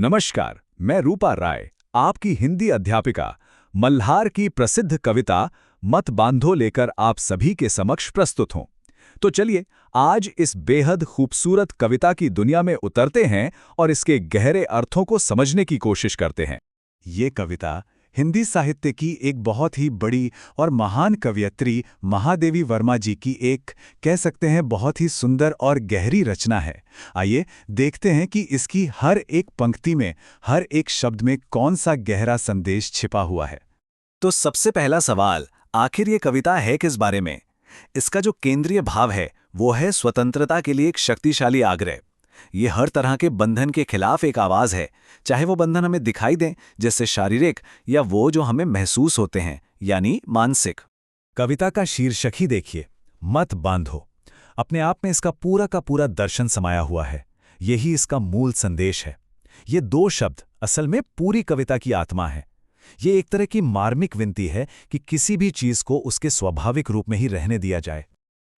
नमस्कार, मैं रूपा राय, आपकी हिंदी अध्यापिका मल्हार की प्रसिद्ध कविता मत बांधो लेकर आप सभी के समक्ष प्रस्तुत हूं। तो चलिए आज इस बेहद खूबसूरत कविता की दुनिया में उतरते हैं और इसके गहरे अर्थों को समझने की कोशिश करते हैं। ये कविता हिंदी साहित्य की एक बहुत ही बड़ी और महान कवयित्री महादेवी वर्मा जी की एक कह सकते हैं बहुत ही सुंदर और गहरी रचना है। आइए देखते हैं कि इसकी हर एक पंक्ति में, हर एक शब्द में कौन सा गहरा संदेश छिपा हुआ है। तो सबसे पहला सवाल, आखिर ये कविता है किस बारे में? इसका जो केंद्रीय भाव है वो है स्वतंत्रता के लिए एक शक्तिशाली आग्रह। ये हर तरह के बंधन के खिलाफ एक आवाज है, चाहे वो बंधन हमें दिखाई दें जैसे शारीरिक, या वो जो हमें महसूस होते हैं यानी मानसिक। कविता का शीर्षक ही देखिए, मत बांधो। अपने आप में इसका पूरा का पूरा दर्शन समाया हुआ है। यही इसका मूल संदेश है। ये दो शब्द असल में पूरी कविता की आत्मा है। ये एक तरह की मार्मिक विनती है कि किसी भी चीज को उसके स्वाभाविक रूप में ही रहने दिया जाए।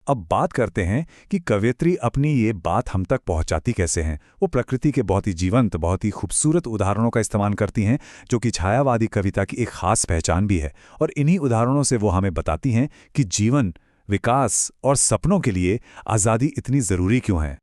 अब बात करते हैं कि कवयित्री अपनी ये बात हम तक पहुंचाती कैसे हैं। वो प्रकृति के बहुत ही जीवंत, बहुत ही खूबसूरत उदाहरणों का इस्तेमाल करती हैं, जो कि छायावादी कविता की एक खास पहचान भी है। और इन्हीं उदाहरणों से वो हमें बताती हैं कि जीवन, विकास और सपनों के लिए आज़ादी इतनी ज़रूरी क्यों है।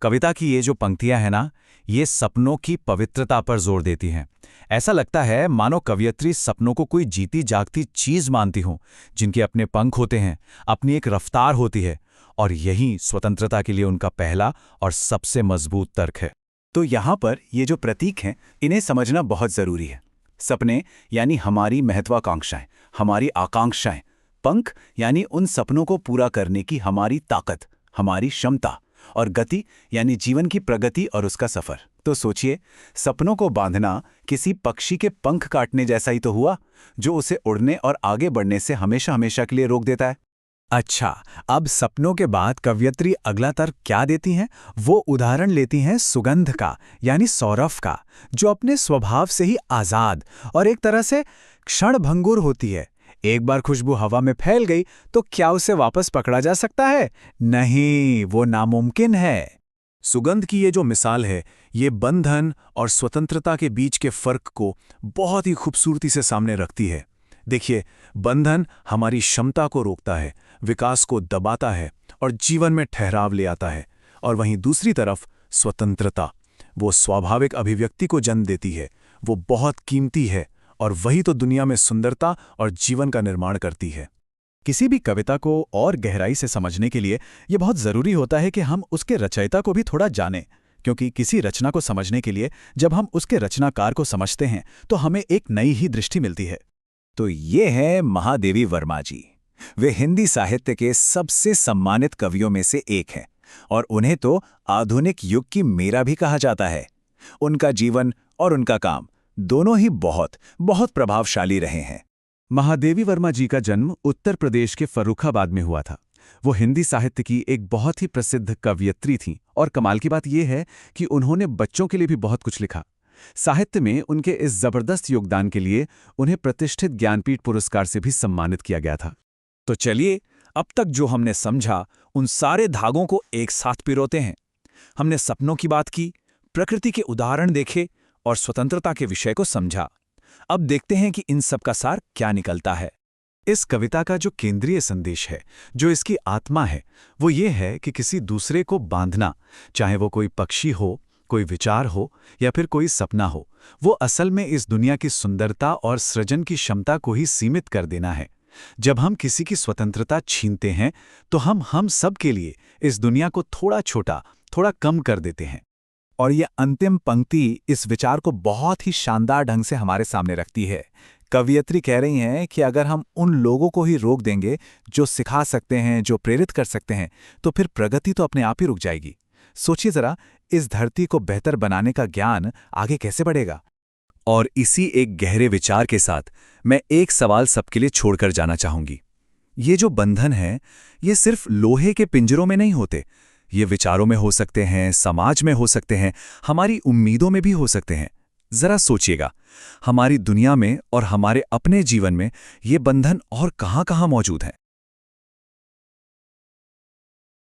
कविता की ये जो पंक्तियां हैं ना, ये सपनों की पवित्रता पर जोर देती हैं। ऐसा लगता है मानो कवयित्री सपनों को कोई जीती जागती चीज मानती हों, जिनके अपने पंख होते हैं, अपनी एक रफ्तार होती है, और यही स्वतंत्रता के लिए उनका पहला और सबसे मजबूत तर्क है। तो यहाँ पर ये जो प्रतीक हैं, इन्हें समझना बहुत ज़रूरी है। सपने यानी हमारी महत्वाकांक्षाएं, हमारी आकांक्षाएं। पंख यानी उन सपनों को पूरा करने की हमारी ताकत, हमारी क्षमता। और गति यानी जीवन की प्रगति और उसका सफर। तो सोचिए, सपनों को बांधना किसी पक्षी के पंख काटने जैसा ही तो हुआ, जो उसे उड़ने और आगे बढ़ने से हमेशा हमेशा के लिए रोक देता है। अच्छा, अब सपनों के बाद कवयित्री अगला तर्क क्या देती हैं? वो उदाहरण लेती हैं सुगंध का, यानी सौरभ का, जो अपने स्वभाव से ही आजाद और एक तरह से क्षणभंगुर होती है। एक बार खुशबू हवा में फैल गई तो क्या उसे वापस पकड़ा जा सकता है? नहीं, वो नामुमकिन है। सुगंध की ये जो मिसाल है, ये बंधन और स्वतंत्रता के बीच के फर्क को बहुत ही खूबसूरती से सामने रखती है। देखिए, बंधन हमारी क्षमता को रोकता है, विकास को दबाता है और जीवन में ठहराव ले आता है। और वहीं दूसरी तरफ स्वतंत्रता, वो स्वाभाविक अभिव्यक्ति को जन्म देती है। वो बहुत कीमती है और वही तो दुनिया में सुंदरता और जीवन का निर्माण करती है। किसी भी कविता को और गहराई से समझने के लिए यह बहुत ज़रूरी होता है कि हम उसके रचयिता को भी थोड़ा जानें, क्योंकि किसी रचना को समझने के लिए जब हम उसके रचनाकार को समझते हैं तो हमें एक नई ही दृष्टि मिलती है। तो ये है महादेवी वर्मा जी। वे हिंदी साहित्य के सबसे सम्मानित कवियों में से एक हैं, और उन्हें तो आधुनिक युग की मीरा भी कहा जाता है। उनका जीवन और उनका काम दोनों ही बहुत बहुत प्रभावशाली रहे हैं। महादेवी वर्मा जी का जन्म उत्तर प्रदेश के फर्रुखाबाद में हुआ था। वो हिंदी साहित्य की एक बहुत ही प्रसिद्ध कवयित्री थीं, और कमाल की बात यह है कि उन्होंने बच्चों के लिए भी बहुत कुछ लिखा। साहित्य में उनके इस जबरदस्त योगदान के लिए उन्हें प्रतिष्ठित ज्ञानपीठ पुरस्कार से भी सम्मानित किया गया था। तो चलिए, अब तक जो हमने समझा उन सारे धागों को एक साथ पिरोते हैं। हमने सपनों की बात की, प्रकृति के उदाहरण देखे और स्वतंत्रता के विषय को समझा। अब देखते हैं कि इन सब का सार क्या निकलता है। इस कविता का जो केंद्रीय संदेश है, जो इसकी आत्मा है, वो ये है कि किसी दूसरे को बांधना, चाहे वो कोई पक्षी हो, कोई विचार हो या फिर कोई सपना हो, वो असल में इस दुनिया की सुंदरता और सृजन की क्षमता को ही सीमित कर देना है। जब हम किसी की स्वतंत्रता छीनते हैं तो हम सब के लिए इस दुनिया को थोड़ा छोटा, थोड़ा कम कर देते हैं। और ये अंतिम पंक्ति इस विचार को बहुत ही शानदार ढंग से हमारे सामने रखती है। कवयित्री कह रही हैं कि अगर हम उन लोगों को ही रोक देंगे जो सिखा सकते हैं, जो प्रेरित कर सकते हैं, तो फिर प्रगति तो अपने आप ही रुक जाएगी। सोचिए जरा, इस धरती को बेहतर बनाने का ज्ञान आगे कैसे बढ़ेगा। और इसी एक गहरे विचार के साथ मैं एक सवाल सबके लिए छोड़कर जाना चाहूंगी। ये जो बंधन है, ये सिर्फ लोहे के पिंजरों में नहीं होते। ये विचारों में हो सकते हैं, समाज में हो सकते हैं, हमारी उम्मीदों में भी हो सकते हैं। जरा सोचिएगा, हमारी दुनिया में और हमारे अपने जीवन में ये बंधन और कहां-कहां मौजूद हैं।